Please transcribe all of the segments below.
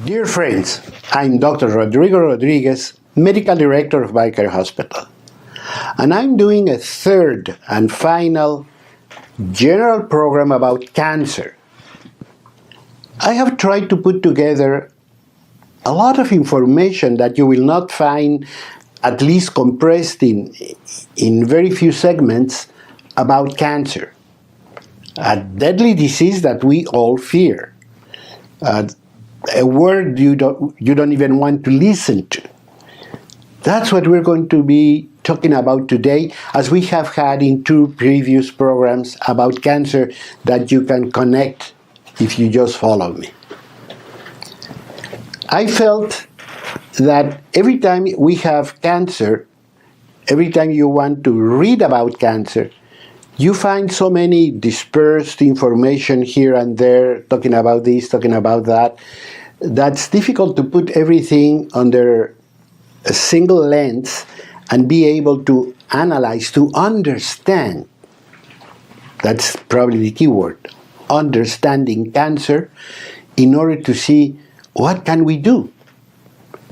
Dear friends, I'm Dr. Rodrigo Rodriguez, Medical Director of BioCare Hospital, and I'm doing a third and final general program about cancer. I have tried to put together a lot of information that you will not find, at least compressed in very few segments, about cancer, a deadly disease that we all fear. A word you don't even want to listen to. That's what we're going to be talking about today, as we have had in two previous programs about cancer that you can connect if you just follow me. I felt that every time we have cancer, every time you want to read about cancer, you find so many dispersed information here and there, talking about this, talking about that, that's difficult to put everything under a single lens and be able to analyze, to understand. That's probably the key word, understanding cancer, in order to see what can we do,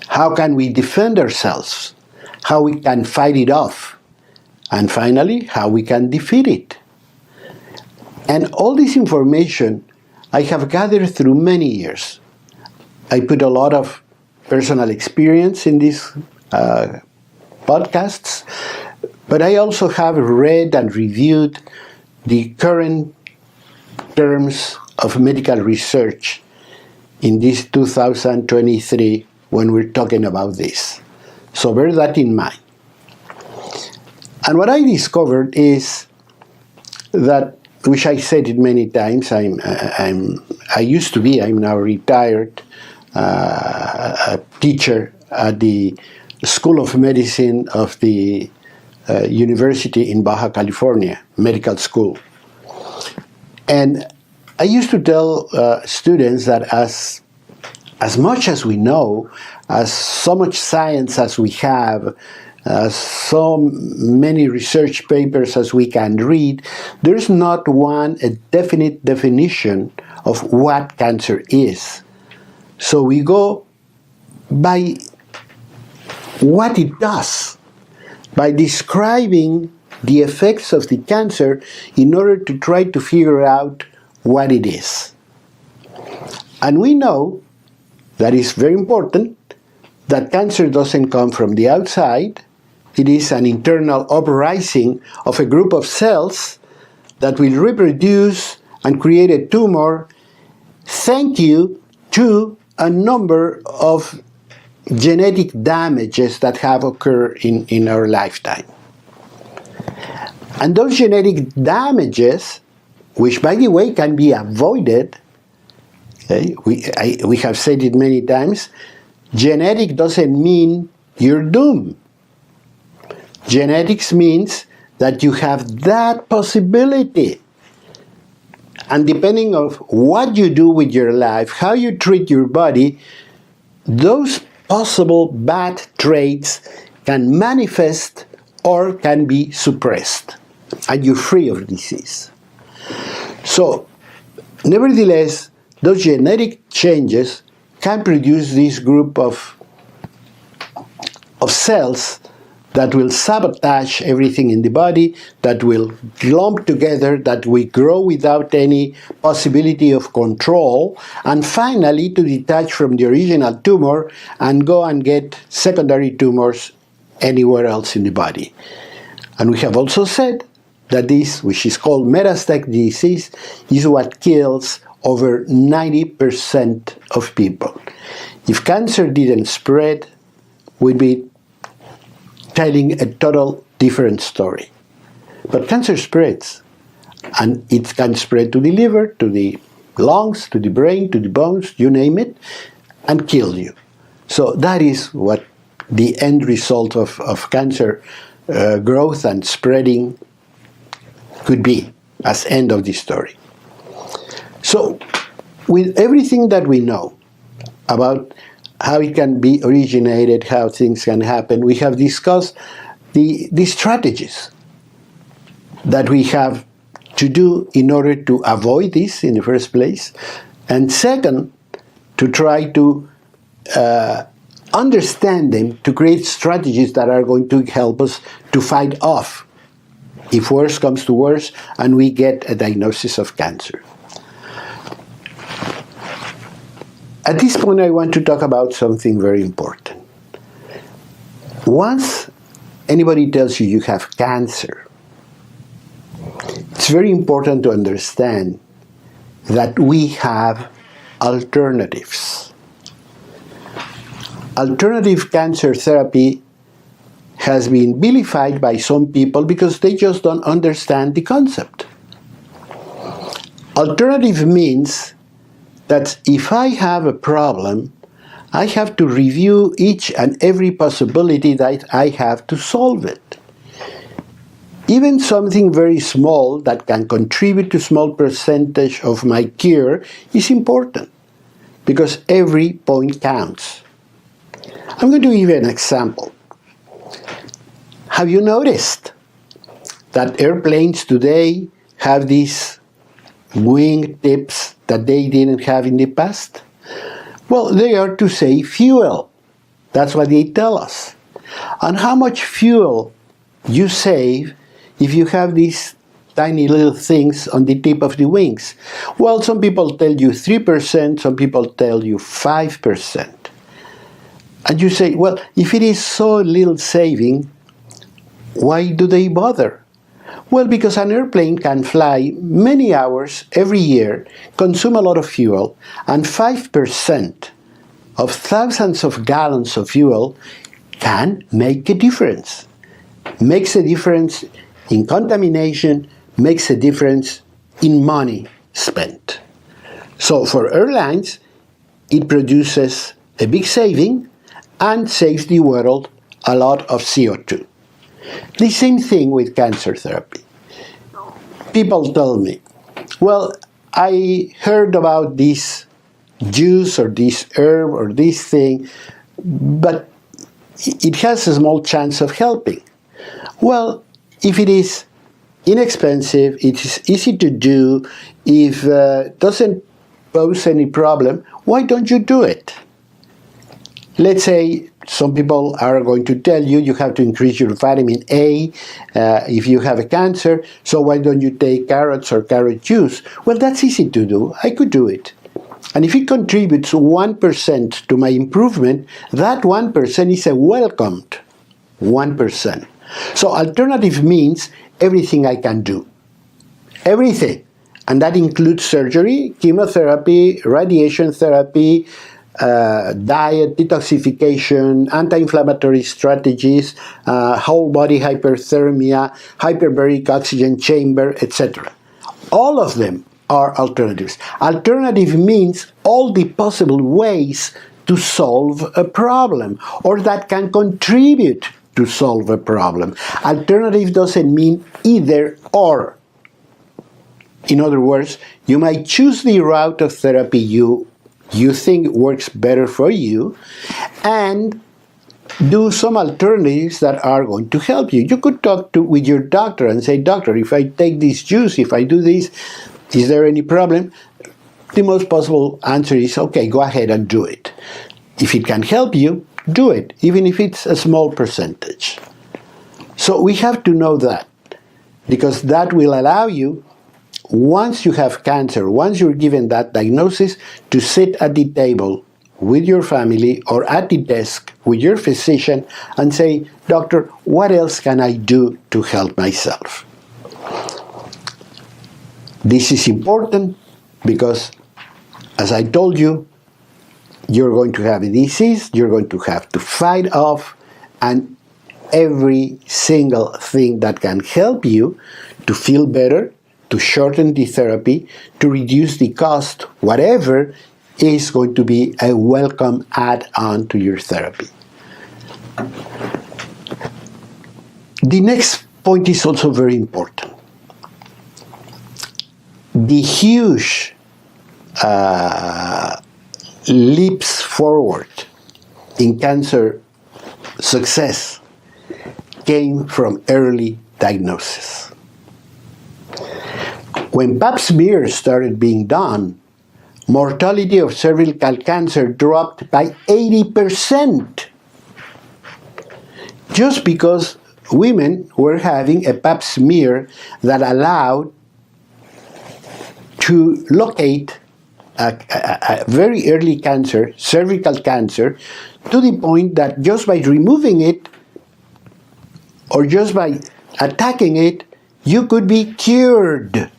how can we defend ourselves, how we can fight it off, and finally, how we can defeat it. And all this information I have gathered through many years. I put a lot of personal experience in these podcasts, but I also have read and reviewed the current terms of medical research in this 2023 when we're talking about this. So bear that in mind. And what I discovered is that, which I said it many times, I'm now retired, a teacher at the School of Medicine of the University in Baja California, medical school. And I used to tell students that as much as we know, as so much science as we have, so many research papers as we can read, there's not a definite definition of what cancer is. So we go by what it does, by describing the effects of the cancer in order to try to figure out what it is. And we know that it's very important that cancer doesn't come from the outside. It is an internal uprising of a group of cells that will reproduce and create a tumor thanks to a number of genetic damages that have occurred in our lifetime. And those genetic damages, which by the way can be avoided, okay, we have said it many times, genetic doesn't mean you're doomed. Genetics means that you have that possibility. And depending on what you do with your life, how you treat your body, those possible bad traits can manifest or can be suppressed, and you're free of disease. So, nevertheless, those genetic changes can produce this group of cells that will sabotage everything in the body, that will clump together, that will grow without any possibility of control, and finally to detach from the original tumor and go and get secondary tumors anywhere else in the body. And we have also said that this, which is called metastatic disease, is what kills over 90% of people. If cancer didn't spread, we'd be telling a total different story. But cancer spreads, and it can spread to the liver, to the lungs, to the brain, to the bones, you name it, and kill you. So that is what the end result of cancer growth and spreading could be as end of the story. So with everything that we know about how it can be originated, how things can happen, we have discussed the strategies that we have to do in order to avoid this in the first place, and second, to try to understand them to create strategies that are going to help us to fight off if worse comes to worse and we get a diagnosis of cancer. At this point, I want to talk about something very important. Once anybody tells you you have cancer, it's very important to understand that we have alternatives. Alternative cancer therapy has been vilified by some people because they just don't understand the concept. Alternative means that if I have a problem, I have to review each and every possibility that I have to solve it. Even something very small that can contribute to a small percentage of my cure is important because every point counts. I'm going to give you an example. Have you noticed that airplanes today have these wing tips that they didn't have in the past? Well, they are to save fuel. That's what they tell us. And how much fuel you save if you have these tiny little things on the tip of the wings? Well, some people tell you 3%, some people tell you 5%. And you say, well, if it is so little saving, why do they bother? Well, because an airplane can fly many hours every year, consume a lot of fuel, and 5% of thousands of gallons of fuel can make a difference. Makes a difference in contamination, makes a difference in money spent. So for airlines, it produces a big saving and saves the world a lot of CO2. The same thing with cancer therapy. People tell me, well, I heard about this juice or this herb or this thing, but it has a small chance of helping. Well, if it is inexpensive, it is easy to do, if it doesn't pose any problem, why don't you do it? Let's say some people are going to tell you you have to increase your vitamin A if you have a cancer, so why don't you take carrots or carrot juice? Well, that's easy to do. I could do it. And if it contributes 1% to my improvement, that 1% is a welcomed 1%. So alternative means everything I can do. Everything. And that includes surgery, chemotherapy, radiation therapy, diet, detoxification, anti-inflammatory strategies, whole body hyperthermia, hyperbaric oxygen chamber, etc. All of them are alternatives. Alternative means all the possible ways to solve a problem or that can contribute to solve a problem. Alternative doesn't mean either or. In other words, you might choose the route of therapy you think works better for you and do some alternatives that are going to help you. You could talk with your doctor and say, doctor, if I take this juice, if I do this, is there any problem? The most possible answer is, okay, go ahead and do it. If it can help you, do it, even if it's a small percentage. So we have to know that, because that will allow you, once you have cancer, once you're given that diagnosis, to sit at the table with your family or at the desk with your physician and say, doctor, what else can I do to help myself? This is important because, as I told you, you're going to have a disease, you're going to have to fight off, and every single thing that can help you to feel better, to shorten the therapy, to reduce the cost, whatever, is going to be a welcome add-on to your therapy. The next point is also very important. The huge leaps forward in cancer success came from early diagnosis. When pap smears started being done, mortality of cervical cancer dropped by 80%. Just because women were having a pap smear that allowed to locate a very early cancer, cervical cancer, to the point that just by removing it or just by attacking it, you could be cured,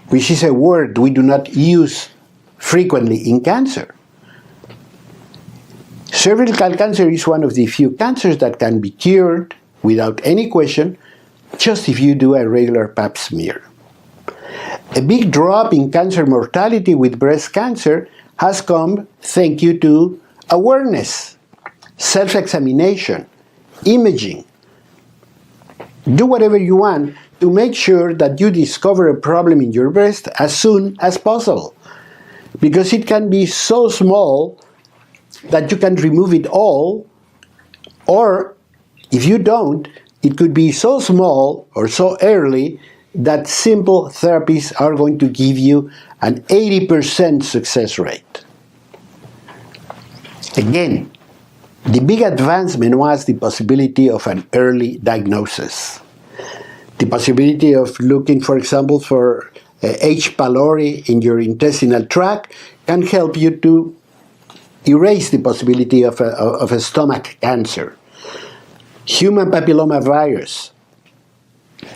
which is a word we do not use frequently in cancer. Cervical cancer is one of the few cancers that can be cured without any question, just if you do a regular pap smear. A big drop in cancer mortality with breast cancer has come thanks to awareness, self-examination, imaging. Do whatever you want to make sure that you discover a problem in your breast as soon as possible, because it can be so small that you can remove it all, or if you don't, it could be so small or so early that simple therapies are going to give you an 80% success rate. Again, the big advancement was the possibility of an early diagnosis. The possibility of looking, for example, for H. pylori in your intestinal tract can help you to erase the possibility of a stomach cancer. Human papillomavirus,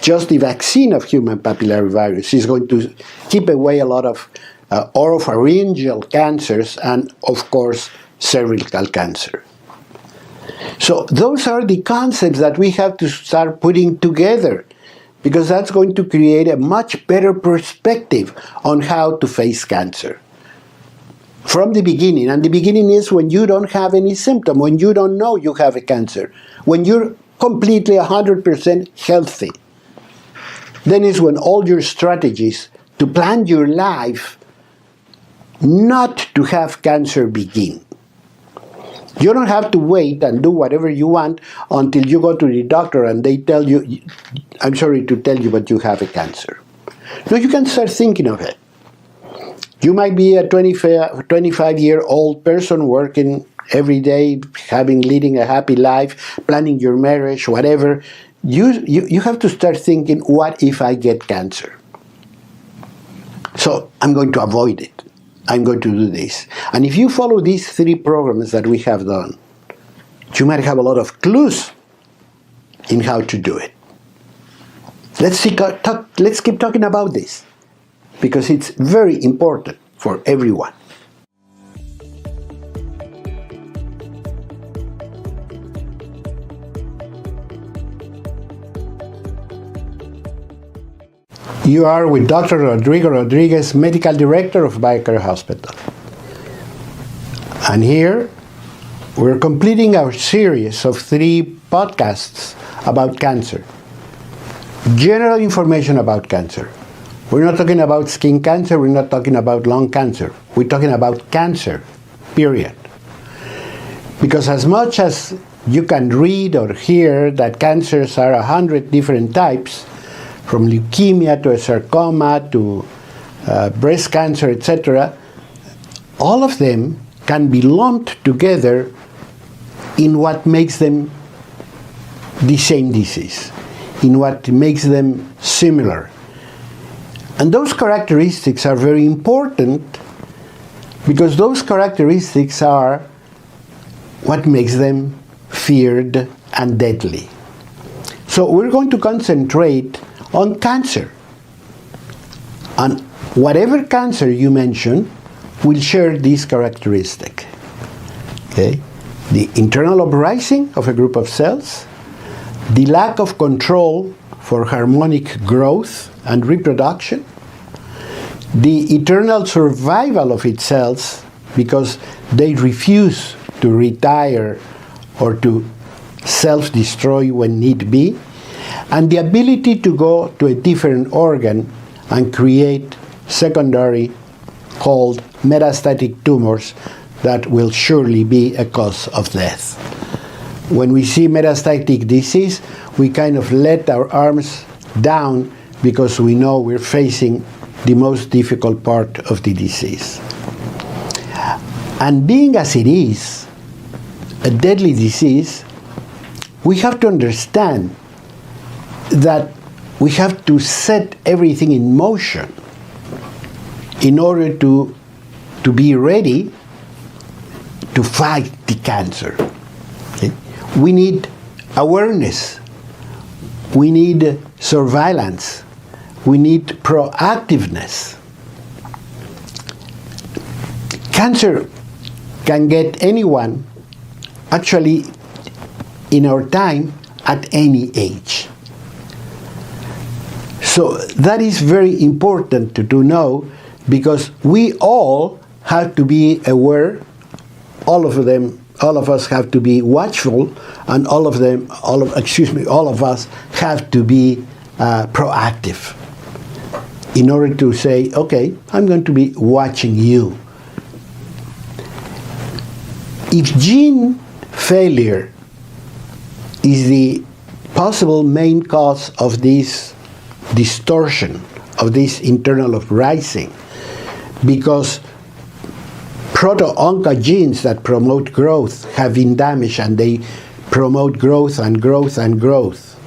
just the vaccine of human papillomavirus is going to keep away a lot of oropharyngeal cancers and, of course, cervical cancer. So those are the concepts that we have to start putting together, because that's going to create a much better perspective on how to face cancer from the beginning. And the beginning is when you don't have any symptom, when you don't know you have a cancer, when you're completely 100% healthy. Then is when all your strategies to plan your life not to have cancer begin. You don't have to wait and do whatever you want until you go to the doctor and they tell you, I'm sorry to tell you, but you have a cancer. No, you can start thinking of it. You might be a 25-year-old person working every day, leading a happy life, planning your marriage, whatever. You have to start thinking, what if I get cancer? So I'm going to avoid it. I'm going to do this. And if you follow these 3 programs that we have done, you might have a lot of clues in how to do it. Let's keep talking about this, because it's very important for everyone. You are with Dr. Rodrigo Rodriguez, Medical Director of BioCare Hospital. And here, we're completing our series of 3 podcasts about cancer. General information about cancer. We're not talking about skin cancer, we're not talking about lung cancer. We're talking about cancer, period. Because as much as you can read or hear that cancers are 100 different types, from leukemia to a sarcoma to breast cancer, etc., all of them can be lumped together in what makes them the same disease, in what makes them similar. And those characteristics are very important, because those characteristics are what makes them feared and deadly. So we're going to concentrate on cancer. And whatever cancer you mention will share this characteristic. Okay? The internal uprising of a group of cells, the lack of control for harmonic growth and reproduction, the eternal survival of its cells because they refuse to retire or to self-destroy when need be, and the ability to go to a different organ and create secondary called metastatic tumors that will surely be a cause of death. When we see metastatic disease, we kind of let our arms down because we know we're facing the most difficult part of the disease. And being as it is, a deadly disease, we have to understand that we have to set everything in motion in order to be ready to fight the cancer. Okay? We need awareness. We need surveillance. We need proactiveness. Cancer can get anyone, actually, in our time, at any age. So that is very important to know, because we all have to be aware. All of us have to be watchful, and all of us have to be proactive in order to say, okay, I'm going to be watching you. If gene failure is the possible main cause of this distortion, of this internal uprising, because proto-oncogenes that promote growth have been damaged, and they promote growth and growth and growth.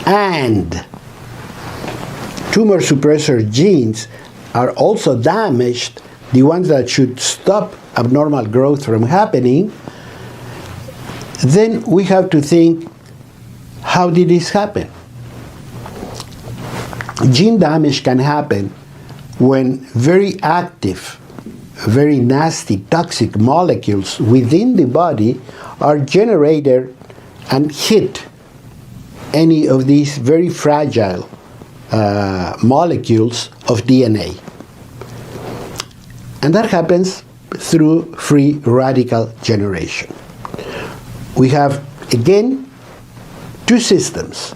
And tumor suppressor genes are also damaged, the ones that should stop abnormal growth from happening. Then we have to think, how did this happen? Gene damage can happen when very active, very nasty, toxic molecules within the body are generated and hit any of these very fragile molecules of DNA. And that happens through free radical generation. We have, again, two systems.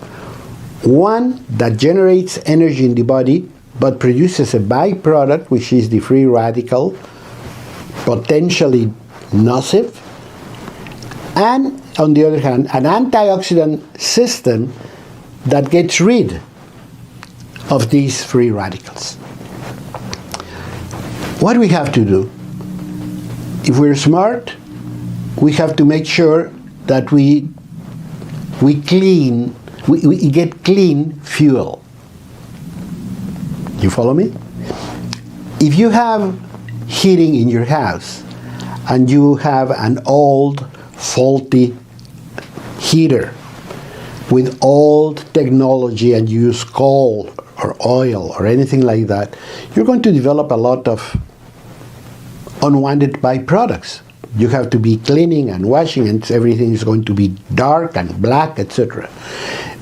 One that generates energy in the body but produces a byproduct, which is the free radical, potentially nocive. And on the other hand, an antioxidant system that gets rid of these free radicals. What do we have to do? If we're smart, we have to make sure that we get clean fuel. You follow me? If you have heating in your house and you have an old, faulty heater with old technology, and you use coal or oil or anything like that, you're going to develop a lot of unwanted byproducts. You have to be cleaning and washing, and everything is going to be dark and black, etc.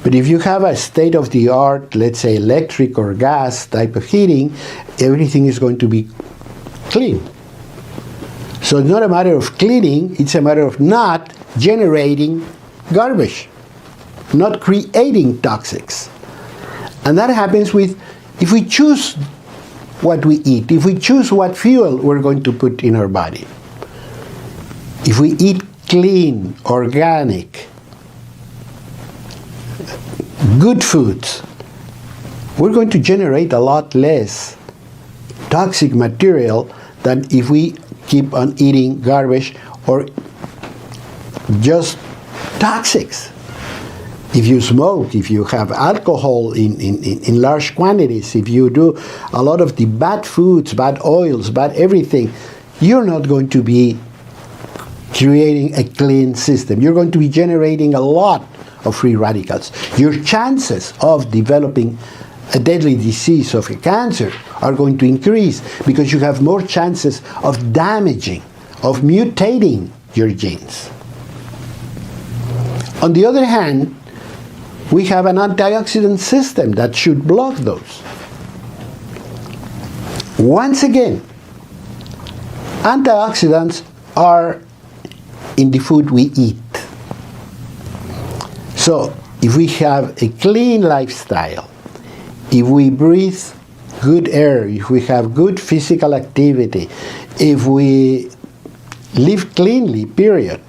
But if you have a state-of-the-art, let's say electric or gas type of heating, everything is going to be clean. So it's not a matter of cleaning, it's a matter of not generating garbage, not creating toxics. And that happens if we choose what we eat, if we choose what fuel we're going to put in our body. If we eat clean, organic, good foods, we're going to generate a lot less toxic material than if we keep on eating garbage or just toxics. If you smoke, if you have alcohol in large quantities, if you do a lot of the bad foods, bad oils, bad everything, you're not going to be creating a clean system. You're going to be generating a lot of free radicals. Your chances of developing a deadly disease of a cancer are going to increase because you have more chances of damaging, of mutating your genes. On the other hand, we have an antioxidant system that should block those. Once again, antioxidants are in the food we eat. So if we have a clean lifestyle, if we breathe good air, if we have good physical activity, if we live cleanly, period,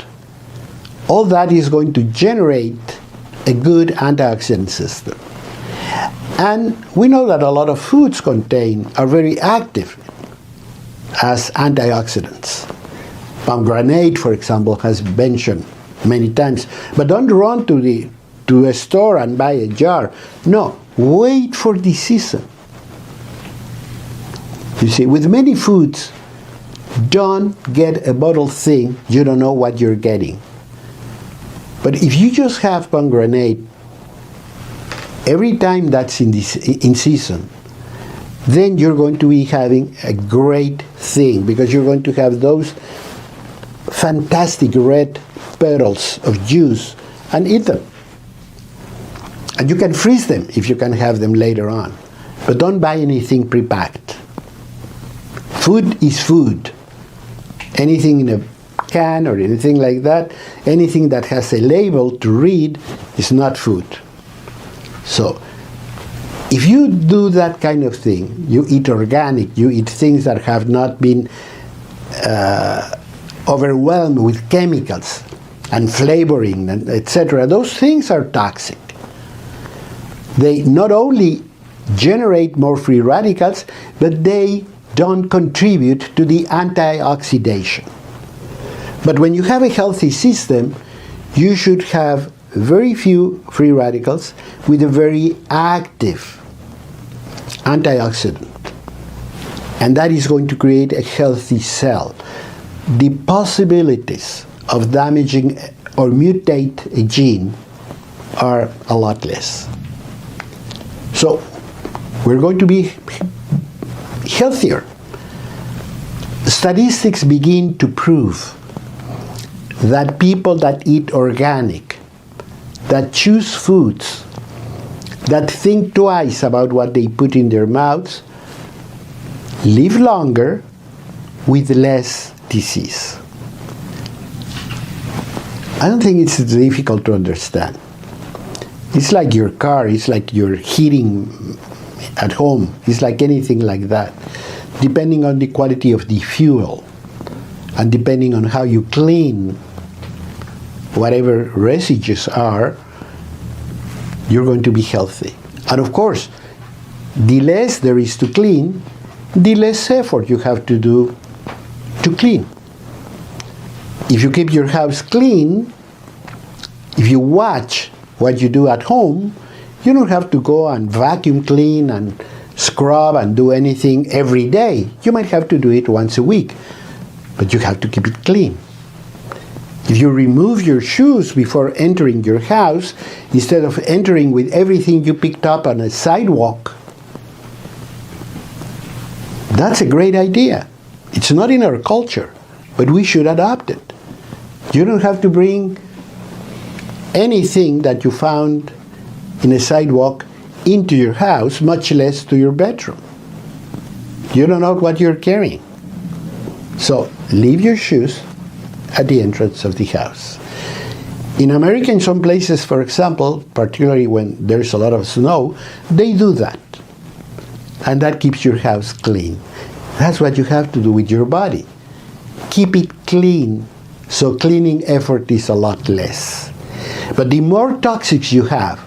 all that is going to generate a good antioxidant system. And we know that a lot of foods are very active. as antioxidants. Pomegranate, for example, has been mentioned many times. But don't run to a store and buy a jar. No, wait for the season. You see, with many foods, don't get a bottle thing, you don't know what you're getting. But if you just have pomegranate every time that's in season, then you're going to be having a great thing, because you're going to have those fantastic red petals of juice and eat them. And you can freeze them if you can have them later on. But don't buy anything pre-packed. Food is food. Anything in a can or anything like that, anything that has a label to read is not food. So, if you do that kind of thing, you eat organic, you eat things that have not been overwhelmed with chemicals and flavoring, and etc., those things are toxic. They not only generate more free radicals, but they don't contribute to the antioxidation. But when you have a healthy system, you should have very few free radicals with a very active antioxidant. And that is going to create a healthy cell. The possibilities of damaging or mutate a gene are a lot less. So we're going to be healthier. Statistics begin to prove that people that eat organic, that choose foods, that think twice about what they put in their mouths, live longer with less disease. I don't think it's difficult to understand. It's like your car, it's like your heating at home, it's like anything like that. Depending on the quality of the fuel and depending on how you clean whatever residues are, you're going to be healthy. And of course, the less there is to clean, the less effort you have to do to clean. If you keep your house clean, if you watch what you do at home, you don't have to go and vacuum clean and scrub and do anything every day. You might have to do it once a week, but you have to keep it clean. If you remove your shoes before entering your house, instead of entering with everything you picked up on a sidewalk, that's a great idea. It's not in our culture, but we should adopt it. You don't have to bring anything that you found in a sidewalk into your house, much less to your bedroom. You don't know what you're carrying. So leave your shoes at the entrance of the house. In America, in some places, for example, particularly when there's a lot of snow, they do that. And that keeps your house clean. That's what you have to do with your body. Keep it clean, so cleaning effort is a lot less. But the more toxics you have,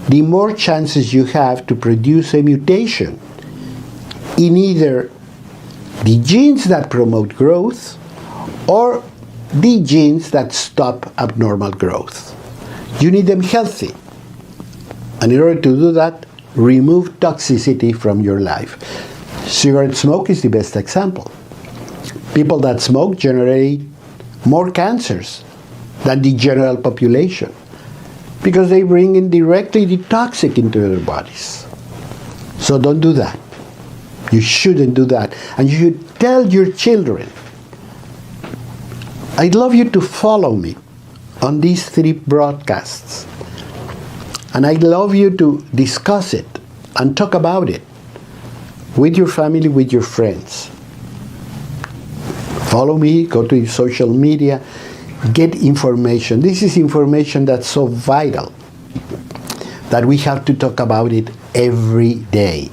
the more chances you have to produce a mutation in either the genes that promote growth or the genes that stop abnormal growth. You need them healthy. And in order to do that, remove toxicity from your life. Cigarette smoke is the best example. People that smoke generate more cancers than the general population because they bring in directly the toxic into their bodies. So don't do that. You shouldn't do that. And you should tell your children, I'd love you to follow me on these 3 broadcasts. And I'd love you to discuss it and talk about it with your family, with your friends. Follow me, go to social media, get information. This is information that's so vital that we have to talk about it every day.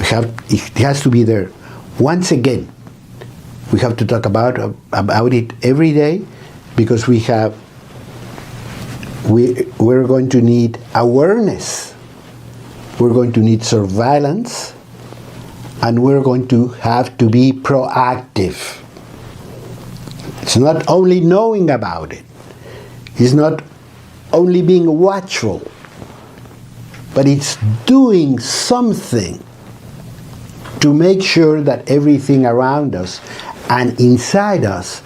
It has to be there. Once again, we have to talk about it every day because we're going to need awareness. We're going to need surveillance. and we're going to have to be proactive. It's not only knowing about it, it's not only being watchful, but it's doing something to make sure that everything around us and inside us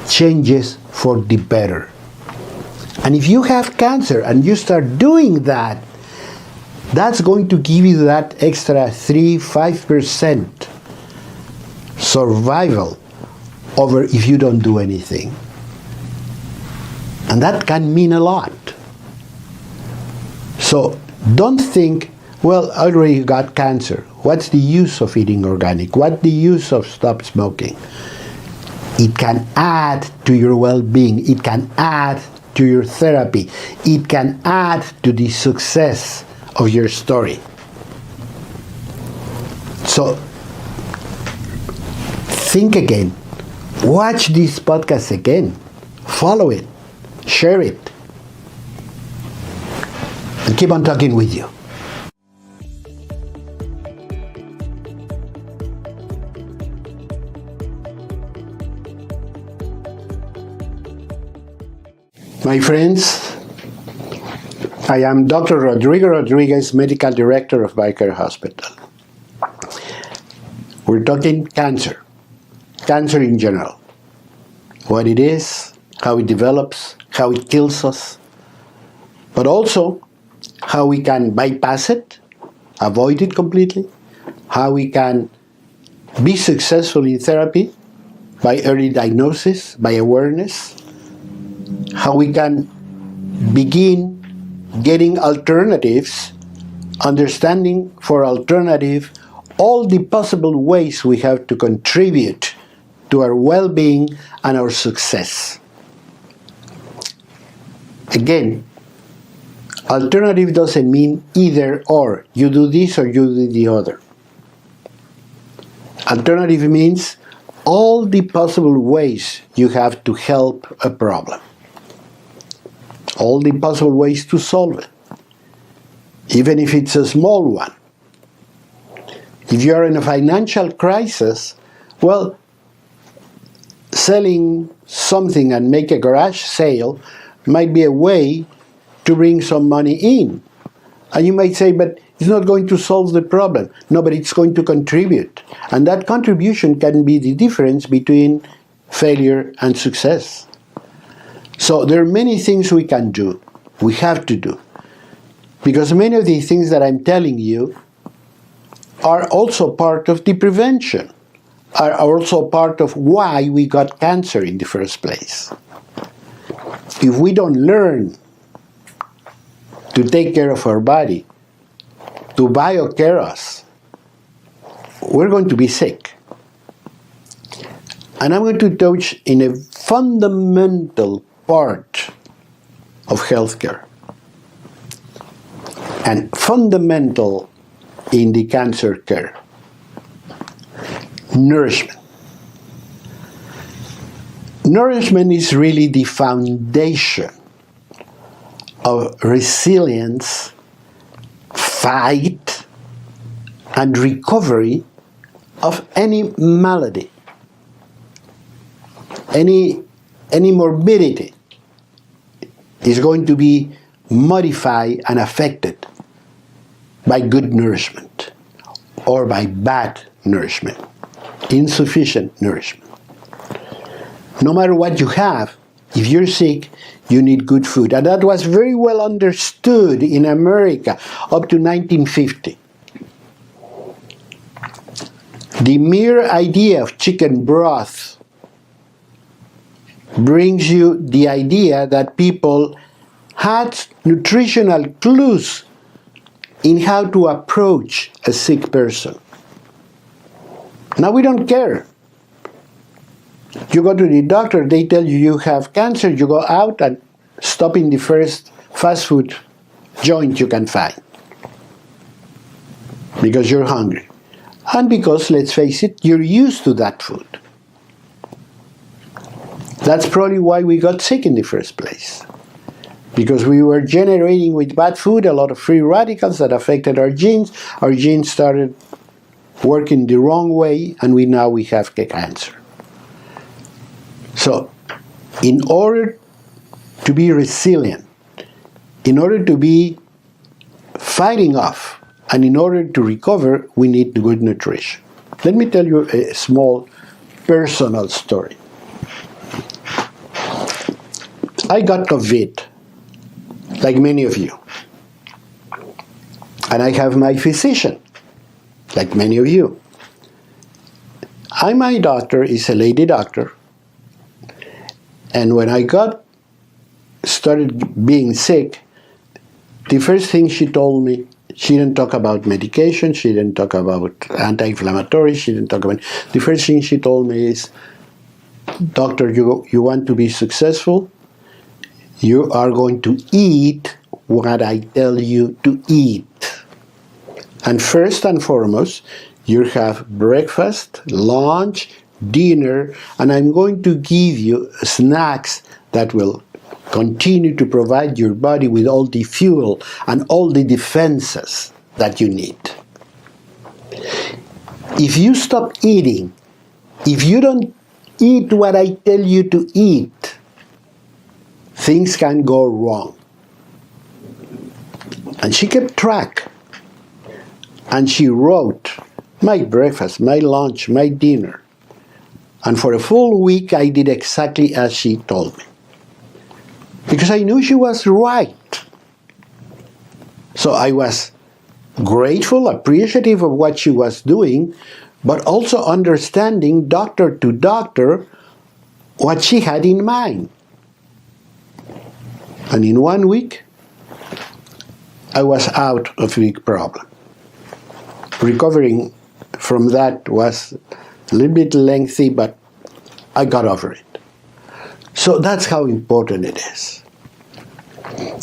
changes for the better. And if you have cancer and you start doing that, that's going to give you that extra 3-5% survival over if you don't do anything. And that can mean a lot. So don't think, well, I already got cancer. What's the use of eating organic? What's the use of stop smoking? It can add to your well-being. It can add to your therapy. It can add to the success of your story. So think again. Watch this podcast again. Follow it. Share it. And keep on talking with you. My friends, I am Dr. Rodrigo Rodriguez, Medical Director of BioCare Hospital. We're talking cancer in general. What it is, how it develops, how it kills us, but also how we can bypass it, avoid it completely, how we can be successful in therapy by early diagnosis, by awareness, how we can begin getting alternatives, understanding for alternative all the possible ways we have to contribute to our well-being and our success. Again, alternative doesn't mean either or. You do this or you do the other. Alternative means all the possible ways you have to help a problem. All the possible ways to solve it, even if it's a small one. If you're in a financial crisis, well, selling something and make a garage sale might be a way to bring some money in. And you might say, but it's not going to solve the problem. No, but it's going to contribute. And that contribution can be the difference between failure and success. So there are many things we can do, we have to do, because many of the things that I'm telling you are also part of the prevention, are also part of why we got cancer in the first place. If we don't learn to take care of our body, to BioCare us, we're going to be sick. And I'm going to touch in a fundamental part of healthcare and fundamental in the cancer care: nourishment. Nourishment is really the foundation of resilience, fight, and recovery of any malady, any morbidity is going to be modified and affected by good nourishment or by bad nourishment, insufficient nourishment. No matter what you have, if you're sick, you need good food. And that was very well understood in America up to 1950. The mere idea of chicken broth brings you the idea that people had nutritional clues in how to approach a sick person. Now we don't care. You go to the doctor, they tell you you have cancer, you go out and stop in the first fast food joint you can find because you're hungry. And because, let's face it, you're used to that food. That's probably why we got sick in the first place. Because we were generating with bad food a lot of free radicals that affected our genes. Our genes started working the wrong way, and now we have cancer. So, in order to be resilient, in order to be fighting off, and in order to recover, we need good nutrition. Let me tell you a small personal story. I got COVID, like many of you. And I have my physician, like many of you. My doctor is a lady doctor. And when I started being sick, the first thing she told me, she didn't talk about medication, she didn't talk about anti-inflammatory, she didn't talk about... The first thing she told me is, doctor, you want to be successful? You are going to eat what I tell you to eat. And first and foremost, you have breakfast, lunch, dinner, and I'm going to give you snacks that will continue to provide your body with all the fuel and all the defenses that you need. If you stop eating, if you don't eat what I tell you to eat, things can go wrong. And she kept track. And she wrote my breakfast, my lunch, my dinner. And for a full week, I did exactly as she told me. Because I knew she was right. So I was grateful, appreciative of what she was doing, but also understanding, doctor to doctor, what she had in mind. And in 1 week, I was out of the problem. Recovering from that was a little bit lengthy, but I got over it. So that's how important it is.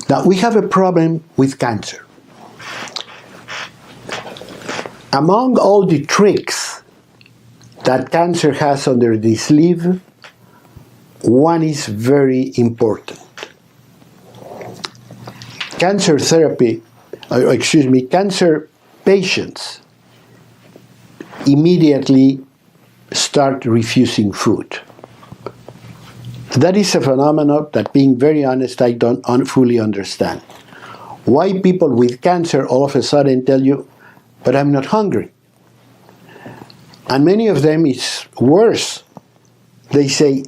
Now, we have a problem with cancer. Among all the tricks that cancer has under the sleeve, one is very important. Cancer patients immediately start refusing food. That is a phenomenon that, being very honest, I don't fully understand. Why people with cancer all of a sudden tell you, but I'm not hungry. And many of them, it's worse. They say,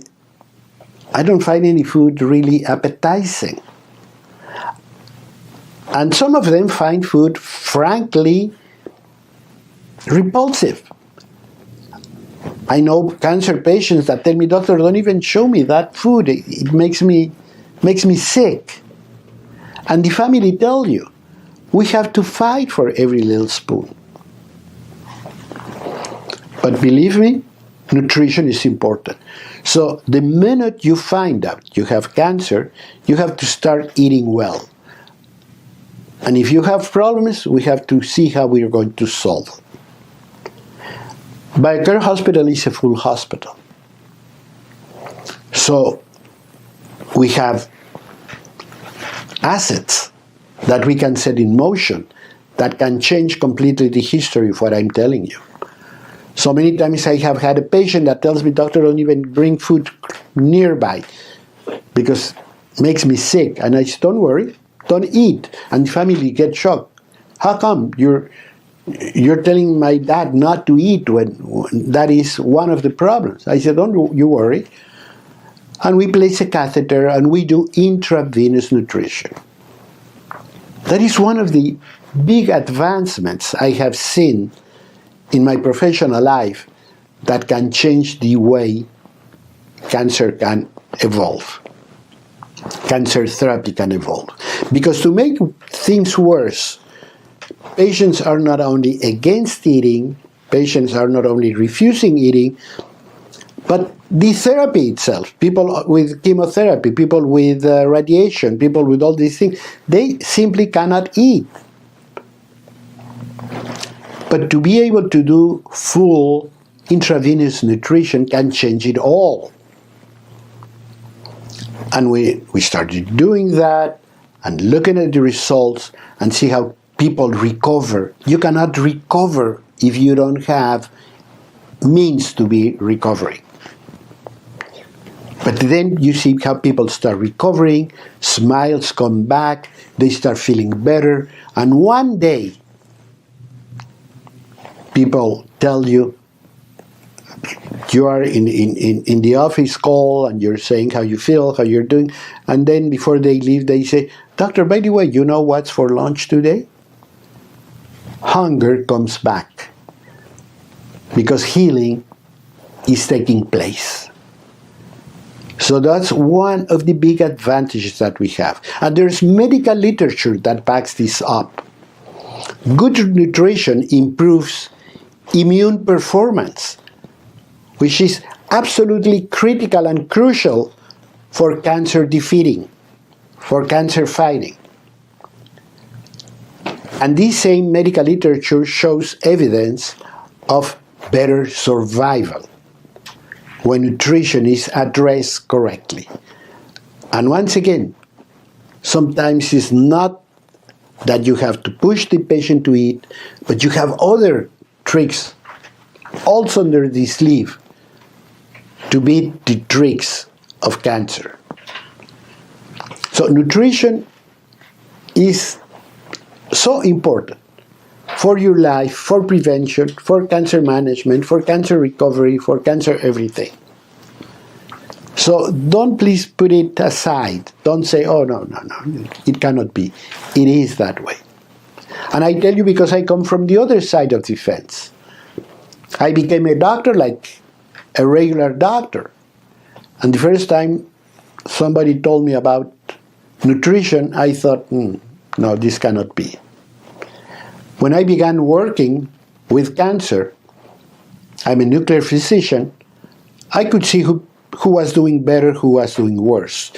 I don't find any food really appetizing. And some of them find food, frankly, repulsive. I know cancer patients that tell me, doctor, don't even show me that food. It makes me sick. And the family tell you, we have to fight for every little spoon. But believe me, nutrition is important. So the minute you find out you have cancer, you have to start eating well. And if you have problems, we have to see how we are going to solve them. BioCare Hospital is a full hospital. So we have assets that we can set in motion that can change completely the history of what I'm telling you. So many times I have had a patient that tells me, doctor, don't even bring food nearby because it makes me sick. And I say, don't worry, don't eat. And the family gets shocked. How come you're telling my dad not to eat when that is one of the problems? I said, don't you worry. And we place a catheter and we do intravenous nutrition. That is one of the big advancements I have seen in my professional life that can change the way cancer can evolve. Cancer therapy can evolve. Because to make things worse, patients are not only against eating, patients are not only refusing eating, but the therapy itself, people with chemotherapy, people with radiation, people with all these things, they simply cannot eat. But to be able to do full intravenous nutrition can change it all. And we started doing that and looking at the results and see how people recover. You cannot recover if you don't have means to be recovering. But then you see how people start recovering, smiles come back, they start feeling better, and one day people tell you, you are in the office call and you're saying how you feel, how you're doing, and then before they leave they say, "Doctor, by the way, you know what's for lunch today?" Hunger comes back because healing is taking place. So that's one of the big advantages that we have. And there's medical literature that backs this up. Good nutrition improves immune performance, which is absolutely critical and crucial for cancer defeating, for cancer fighting. And this same medical literature shows evidence of better survival when nutrition is addressed correctly. And once again, sometimes it's not that you have to push the patient to eat, but you have other tricks also under the sleeve to beat the tricks of cancer. So nutrition is so important for your life, for prevention, for cancer management, for cancer recovery, for cancer everything. So don't please put it aside. Don't say, "Oh, no, it cannot be." It is that way. And I tell you because I come from the other side of the fence. I became a doctor like a regular doctor. And the first time somebody told me about nutrition, I thought, no, this cannot be. When I began working with cancer, I'm a nuclear physician, I could see who was doing better, who was doing worse.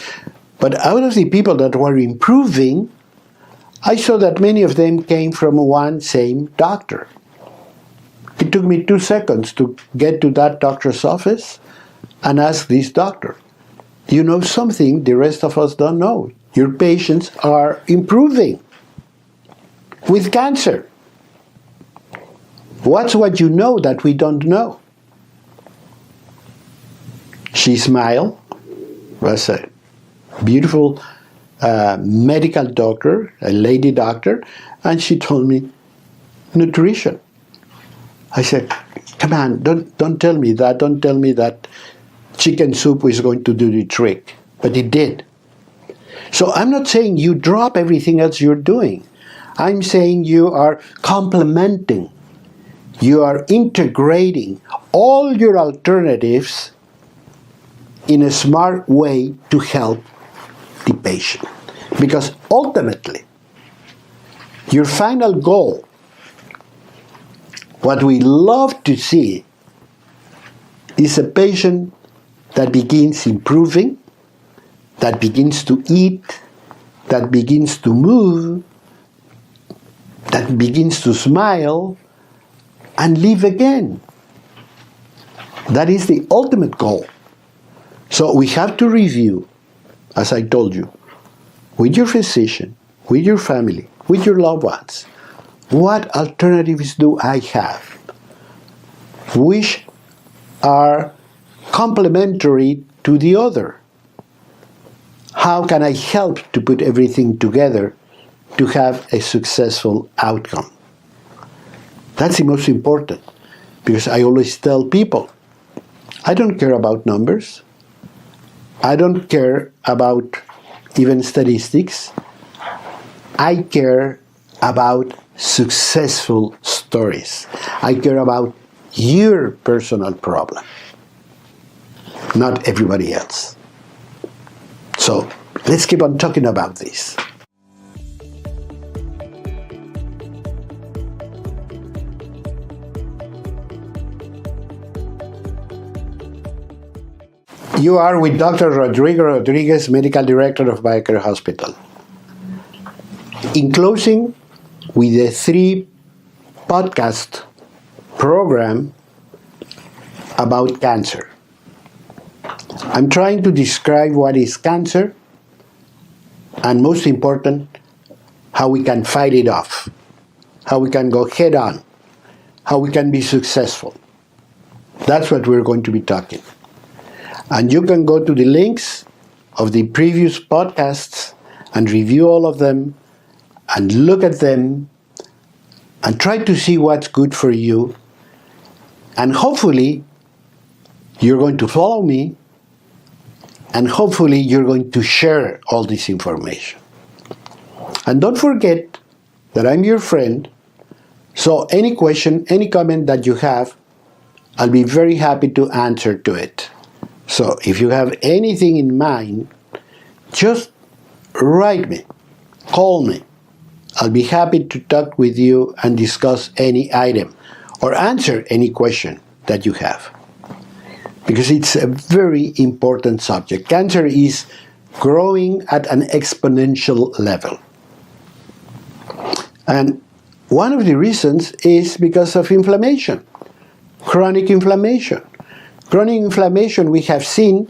But out of the people that were improving, I saw that many of them came from one same doctor. It took me 2 seconds to get to that doctor's office and ask this doctor, "You know something the rest of us don't know. Your patients are improving with cancer. What's what you know that we don't know?" She smiled, was a beautiful medical doctor, a lady doctor, and she told me, "Nutrition." I said, "Come on, don't tell me that. Don't tell me that chicken soup is going to do the trick." But it did. So I'm not saying you drop everything else you're doing. I'm saying you are complementing, you are integrating all your alternatives in a smart way to help the patient. Because ultimately, your final goal, what we love to see, is a patient that begins improving, that begins to eat, that begins to move, that begins to smile, and live again. That is the ultimate goal. So we have to review, as I told you, with your physician, with your family, with your loved ones, what alternatives do I have, which are complementary to the other? How can I help to put everything together to have a successful outcome? That's the most important, because I always tell people, I don't care about numbers. I don't care about even statistics. I care about successful stories. I care about your personal problem, not everybody else. So let's keep on talking about this. You are with Dr. Rodrigo Rodriguez, Medical Director of BioCare Hospital. In closing, with a 3-podcast program about cancer. I'm trying to describe what is cancer, and most important, how we can fight it off, how we can go head on, how we can be successful. That's what we're going to be talking. And you can go to the links of the previous podcasts and review all of them and look at them and try to see what's good for you. And hopefully, you're going to follow me, and hopefully you're going to share all this information. And don't forget that I'm your friend, so any question, any comment that you have, I'll be very happy to answer to it. So if you have anything in mind, just write me, call me. I'll be happy to talk with you and discuss any item or answer any question that you have. Because it's a very important subject. Cancer is growing at an exponential level. And one of the reasons is because of inflammation, chronic inflammation. Chronic inflammation, we have seen,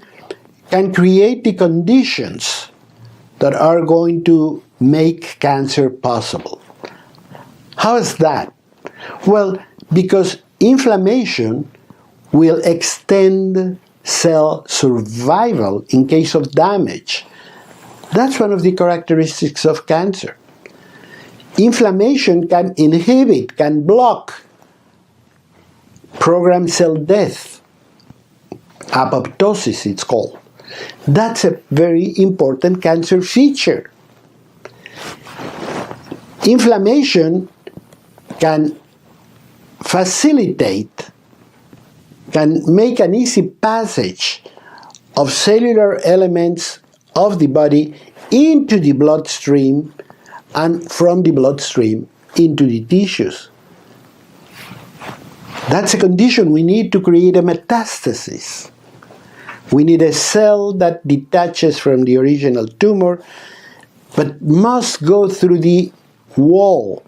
can create the conditions that are going to make cancer possible. How is that? Well, because inflammation will extend cell survival in case of damage. That's one of the characteristics of cancer. Inflammation can inhibit, can block programmed cell death. Apoptosis, it's called. That's a very important cancer feature. Inflammation can facilitate, can make an easy passage of cellular elements of the body into the bloodstream and from the bloodstream into the tissues. That's a condition we need to create a metastasis. We need a cell that detaches from the original tumor, but must go through the wall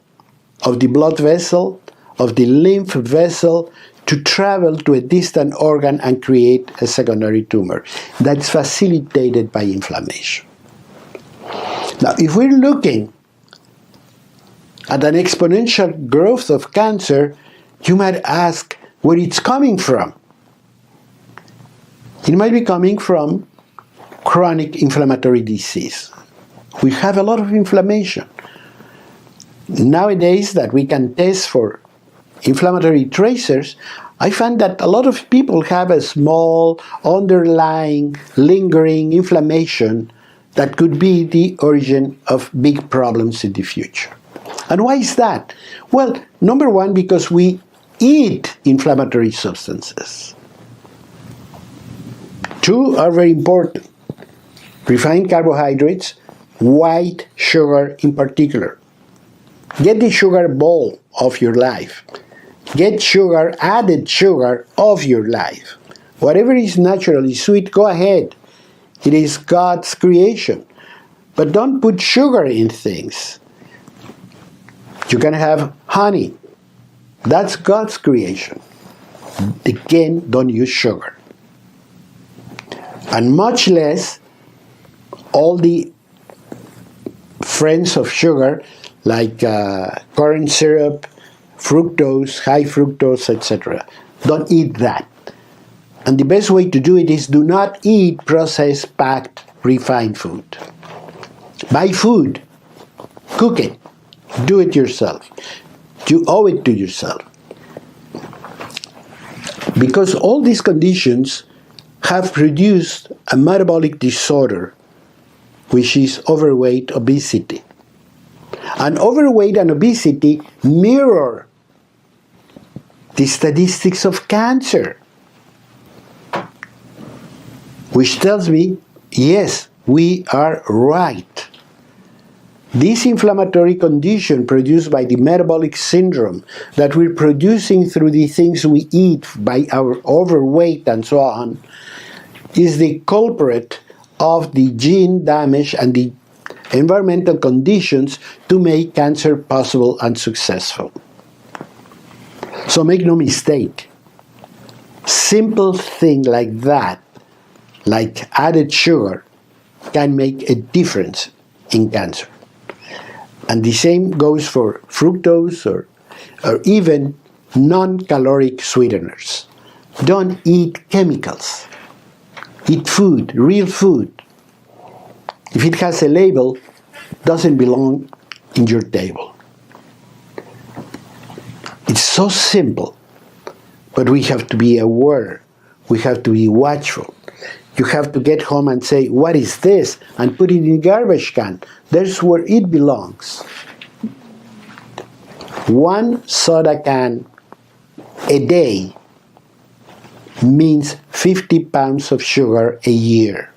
of the blood vessel, of the lymph vessel, to travel to a distant organ and create a secondary tumor. That's facilitated by inflammation. Now, if we're looking at an exponential growth of cancer, you might ask where it's coming from. It might be coming from chronic inflammatory disease. We have a lot of inflammation. Nowadays that we can test for inflammatory tracers, I find that a lot of people have a small underlying lingering inflammation that could be the origin of big problems in the future. And why is that? Well, number one, because we eat inflammatory substances. Two are very important. Refined carbohydrates, white sugar in particular. Get the sugar ball off your life. Get sugar, added sugar, off your life. Whatever is naturally sweet, go ahead. It is God's creation. But don't put sugar in things. You can have honey. That's God's creation. Again, don't use sugar. And much less all the friends of sugar like corn syrup, fructose, high fructose, etc. Don't eat that. And the best way to do it is do not eat processed, packed, refined food. Buy food. Cook it. Do it yourself. You owe it to yourself. Because all these conditions have produced a metabolic disorder, which is overweight, obesity. And overweight and obesity mirror the statistics of cancer, which tells me, yes, we are right. This inflammatory condition produced by the metabolic syndrome that we're producing through the things we eat, by our overweight and so on, is the culprit of the gene damage and the environmental conditions to make cancer possible and successful. So make no mistake, simple thing like that, like added sugar, can make a difference in cancer. And the same goes for fructose or even non-caloric sweeteners. Don't eat chemicals. Eat food, real food. If it has a label, doesn't belong in your table. It's so simple, but we have to be aware. We have to be watchful. You have to get home and say, what is this? And put it in the garbage can. That's where it belongs. 1 soda can a day means 50 pounds of sugar a year.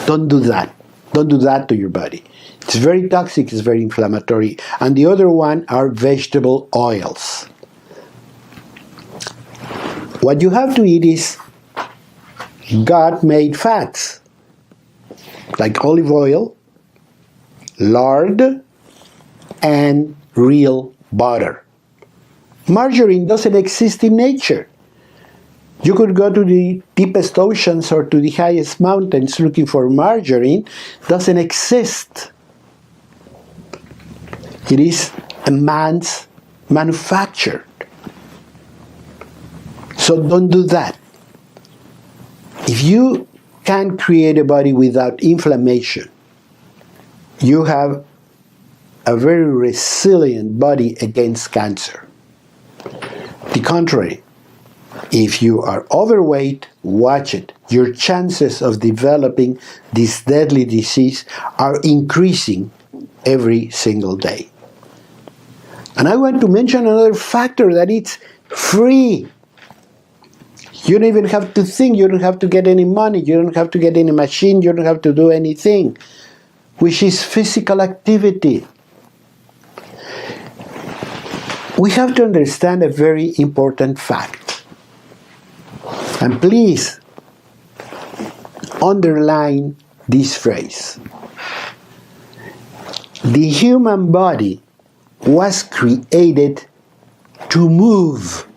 Don't do that. Don't do that to your body. It's very toxic, it's very inflammatory. And the other one are vegetable oils. What you have to eat is God-made fats, like olive oil, lard, and real butter. Margarine doesn't exist in nature. You could go to the deepest oceans or to the highest mountains looking for margarine. Doesn't exist. It is a man's manufactured. So don't do that. If you can create a body without inflammation, you have a very resilient body against cancer. The contrary, if you are overweight, watch it. Your chances of developing this deadly disease are increasing every single day. And I want to mention another factor, that it's free. You don't even have to think, you don't have to get any money, you don't have to get any machine, you don't have to do anything, which is physical activity. We have to understand a very important fact. And please underline this phrase. The human body was created to move.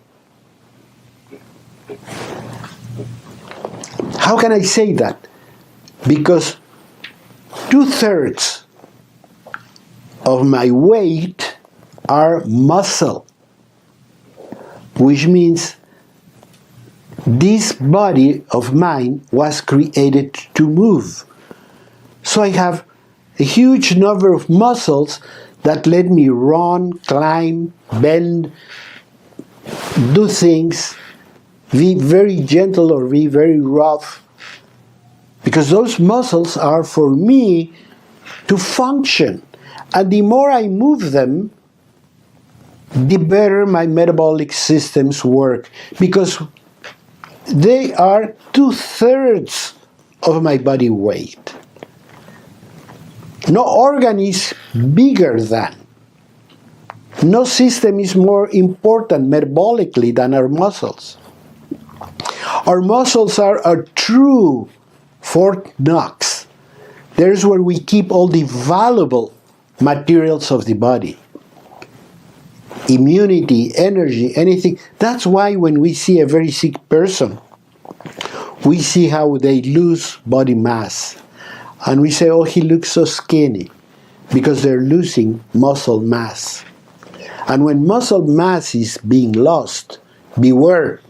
How can I say that? Because 2/3 of my weight are muscle, which means this body of mine was created to move. So I have a huge number of muscles that let me run, climb, bend, do things, be very gentle or be very rough, because those muscles are for me to function. And the more I move them, the better my metabolic systems work, because they are 2/3 of my body weight. No organ is bigger than. No system is more important metabolically than our muscles. Our muscles are a true Fort Knox. There's where we keep all the valuable materials of the body. Immunity, energy, anything. That's why when we see a very sick person, we see how they lose body mass. And we say, oh, he looks so skinny, because they're losing muscle mass. And when muscle mass is being lost, beware,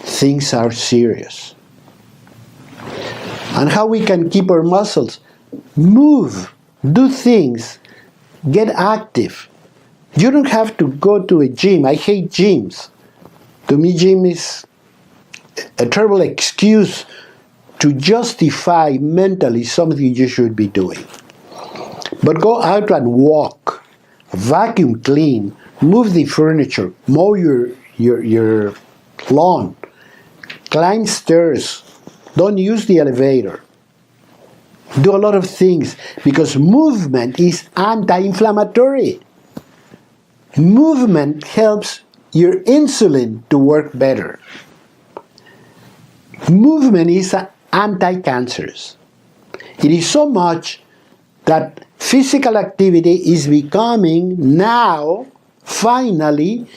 things are serious. And how we can keep our muscles? Move, do things, get active. You don't have to go to a gym. I hate gyms. To me, gym is a terrible excuse to justify mentally something you should be doing. But go out and walk, vacuum clean, move the furniture, mow your lawn, climb stairs, don't use the elevator. Do a lot of things, because movement is anti-inflammatory. Movement helps your insulin to work better. Movement is anti-cancerous. It is so much that physical activity is becoming now, finally,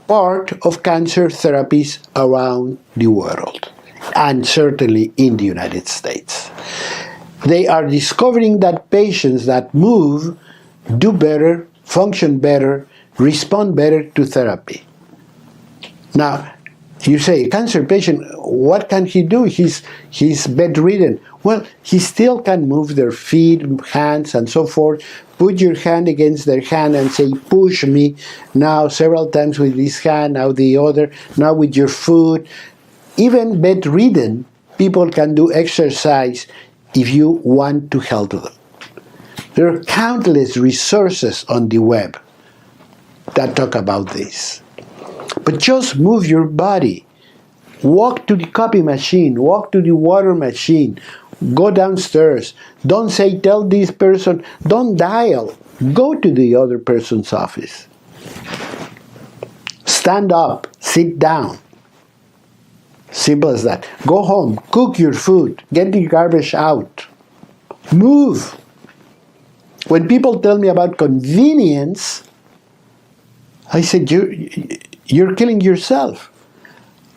part of cancer therapies around the world, and certainly in the United States. They are discovering that patients that move do better, function better, respond better to therapy. Now, you say, cancer patient, what can he do? He's bedridden. Well, he still can move their feet, hands, and so forth. Put your hand against their hand and say, push me. Now, several times with this hand, now the other, now with your foot. Even bedridden, people can do exercise if you want to help them. There are countless resources on the web that talk about this. But just move your body. Walk to the copy machine. Walk to the water machine. Go downstairs. Don't say, tell this person. Don't dial. Go to the other person's office. Stand up. Sit down. Simple as that. Go home. Cook your food. Get the garbage out. Move. When people tell me about convenience, I said, you're killing yourself.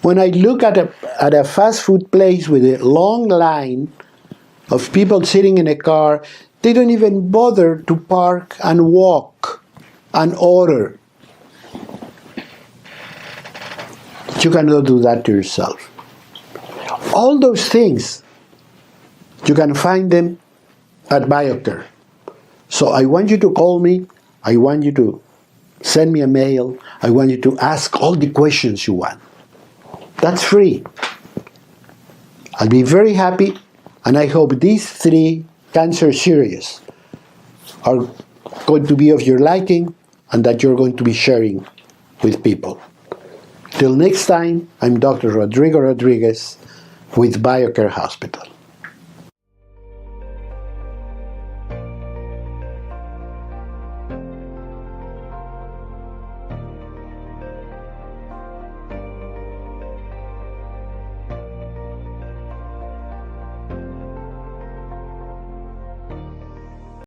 When I look at a fast food place with a long line of people sitting in a car, they don't even bother to park and walk and order. You cannot do that to yourself. All those things, you can find them at BioCare. So I want you to call me. I want you to send me a mail. I want you to ask all the questions you want. That's free. I'll be very happy, and I hope these 3 cancer series are going to be of your liking and that you're going to be sharing with people. Till next time, I'm Dr. Rodrigo Rodriguez with BioCare Hospital.